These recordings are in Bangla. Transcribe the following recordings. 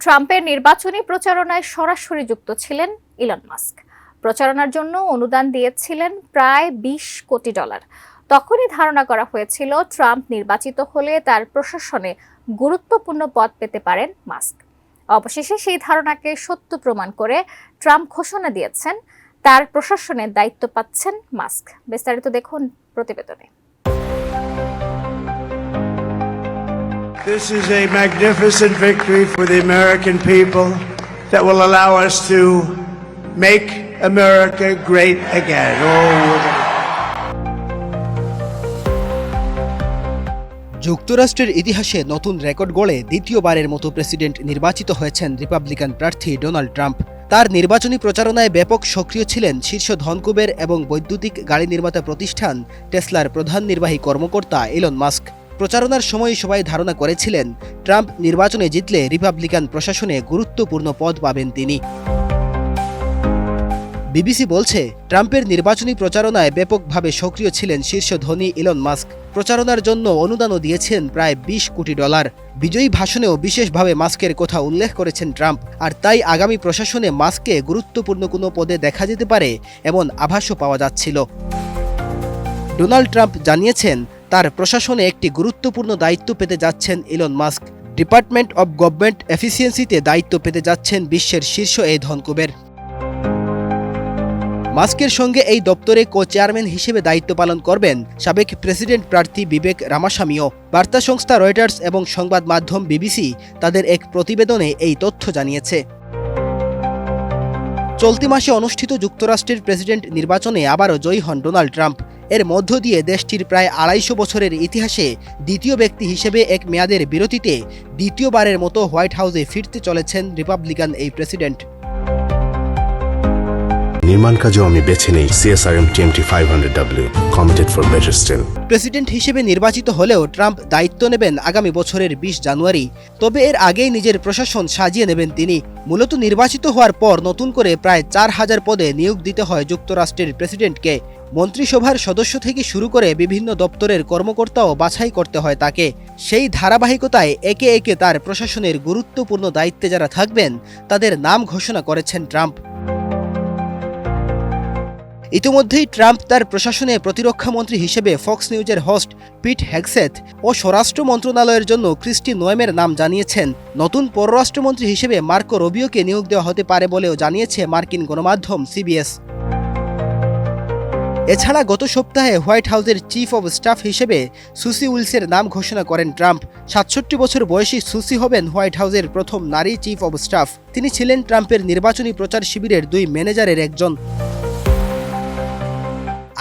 ট্রাম্পের নির্বাচনী প্রচারণায় সরাসরি যুক্ত ছিলেন ইলন মাস্ক। প্রচারণার জন্য অনুদান দিয়েছিলেন প্রায় $20 কোটি। তখনই ধারণা করা হয়েছিল ট্রাম্প নির্বাচিত হলে তার প্রশাসনে গুরুত্বপূর্ণ পদ পেতে পারেন মাস্ক। অবশেষে সেই ধারণাকে সত্য প্রমাণ করে ট্রাম্প ঘোষণা দিয়েছেন তার প্রশাসনের দায়িত্ব পাচ্ছেন মাস্ক। বিস্তারিত দেখুন প্রতিবেদনে। This is a magnificent victory for the American people that will allow us to make America great again. যুক্তরাষ্ট্রের ইতিহাসে নতুন রেকর্ড গড়ে দ্বিতীয়বারের মতো প্রেসিডেন্ট নির্বাচিত হয়েছেন রিপাবলিকান প্রার্থী ডোনাল্ড ট্রাম্প। তার নির্বাচনী প্রচারণায় ব্যাপক সক্রিয় ছিলেন শীর্ষ ধনকুবের এবং বৈদ্যুতিক গাড়ি নির্মাতা প্রতিষ্ঠান টেসলার প্রধান নির্বাহী কর্মকর্তা ইলন মাস্ক। প্রচারণার সময় সবাই ধারণা করেছিলেন ট্রাম্প নির্বাচনে জিতলে রিপাবলিকান প্রশাসনে গুরুত্বপূর্ণ পদ পাবেন তিনি। বিবিসি বলছে, ট্রাম্পের নির্বাচনী প্রচারণায় ব্যাপকভাবে সক্রিয় ছিলেন শীর্ষ ধনী ইলন মাস্ক। প্রচারণার জন্য অনুদানও দিয়েছেন প্রায় $20 কোটি। বিজয়ী ভাষণেও বিশেষভাবে মাস্কের কথা উল্লেখ করেছেন ট্রাম্প। আর তাই আগামী প্রশাসনে মাস্ককে গুরুত্বপূর্ণ কোনো পদে দেখা যেতে পারে এমন আভাসও পাওয়া যাচ্ছিল। ডোনাল্ড ট্রাম্প জানিয়েছেন তার প্রশাসনে একটি গুরুত্বপূর্ণ দায়িত্ব পেতে যাচ্ছেন Elon Musk. Department of government এফিসিয়েন্সিতে দায়িত্ব পেতে যাচ্ছেন বিশ্বের শীর্ষ এই ধনকুবের। মাস্কের সঙ্গে এই দপ্তরে কো চেয়ারম্যান হিসেবে দায়িত্ব পালন করবেন সাবেক প্রেসিডেন্ট প্রার্থী বিবেক রামাস্বামীও। বার্তা সংস্থা রয়টার্স এবং সংবাদ মাধ্যম বিবিসি তাদের এক প্রতিবেদনে এই তথ্য জানিয়েছে। চলতি মাসে অনুষ্ঠিত যুক্তরাষ্ট্রের প্রেসিডেন্ট নির্বাচনে আবারও জয়ী হন ডোনাল্ড ট্রাম্প। এর মধ্য দিয়ে দেশটির প্রায় 250 বছরের ইতিহাসে দ্বিতীয় ব্যক্তি হিসেবে এক মেয়াদের বিরতিতে দ্বিতীয়বারের মতো হোয়াইট হাউসে ফিরতে চলেছেন রিপাবলিকান এই প্রেসিডেন্ট। নির্মাণ কাজেও আমি বেছে নেই CSRM TMT 500W, committed for better still। President হিসেবে নির্বাচিত হলেও ট্রাম্প দায়িত্ব নেবেন আগামী বছরের 20 জানুয়ারি। তবে এর আগেই নিজের প্রশাসন সাজিয়ে নেবেন তিনি। মূলত নির্বাচিত হওয়ার পর নতুন করে প্রায় 4000 পদে নিয়োগ দিতে হয় যুক্তরাষ্ট্রের প্রেসিডেন্টকে। মন্ত্রিসভার সদস্য থেকে শুরু করে বিভিন্ন দপ্তরের কর্মকর্তাও বাছাই করতে হয় তাকে। সেই ধারাবাহিকতায় একে একে তার প্রশাসনের গুরুত্বপূর্ণ দায়িত্বে যারা থাকবেন তাদের নাম ঘোষণা করেছেন ট্রাম্প। ইতিমধ্যেই ট্রাম্প তার প্রশাসনে প্রতিরক্ষা মন্ত্রী হিসেবে ফক্স নিউজের হোস্ট পিট হেগসেথ ও স্বরাষ্ট্র মন্ত্রণালয়ের জন্য ক্রিস্টি নোয়েমের নাম জানিয়েছেন। নতুন পররাষ্ট্রমন্ত্রী হিসেবে মার্কো রুবিওকে নিয়োগ দেওয়া হতে পারে বলেও জানিয়েছে মার্কিন গণমাধ্যম CBS। এছাড়া গত সপ্তাহে হোয়াইট হাউসের চিফ অব স্টাফ হিসেবে সুসি উইলসের নাম ঘোষণা করেন ট্রাম্প। 67 বছর বয়সী সুসি হবেন হোয়াইট হাউসের প্রথম নারী চিফ অব স্টাফ। তিনি ছিলেন ট্রাম্পের নির্বাচনী প্রচার শিবিরের 2 ম্যানেজারের একজন।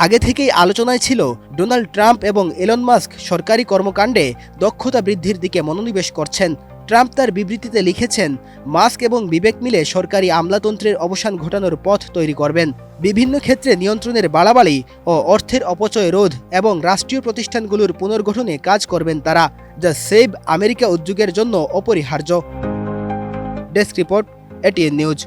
আগে থেকেই আলোচনায় ছিল ডোনাল্ড ট্রাম্প এবং ইলন মাস্ক সরকারি কর্মকাণ্ডে দক্ষতা বৃদ্ধির দিকে মনোনিবেশ করছেন। ট্রাম্প তার বিবৃতিতে লিখেছেন, মাস্ক এবং বিবেক মিলে সরকারি আমলাতন্ত্রের অবসান ঘটানোর পথ তৈরি করবেন। বিভিন্ন ক্ষেত্রে নিয়ন্ত্রণের বাড়াবাড়ি ও অর্থের অপচয় রোধ এবং রাষ্ট্রীয় প্রতিষ্ঠানগুলোর পুনর্গঠনে কাজ করবেন তারা, যা সেভ আমেরিকা উদ্যোগের জন্য অপরিহার্য। Desk report, ATN news.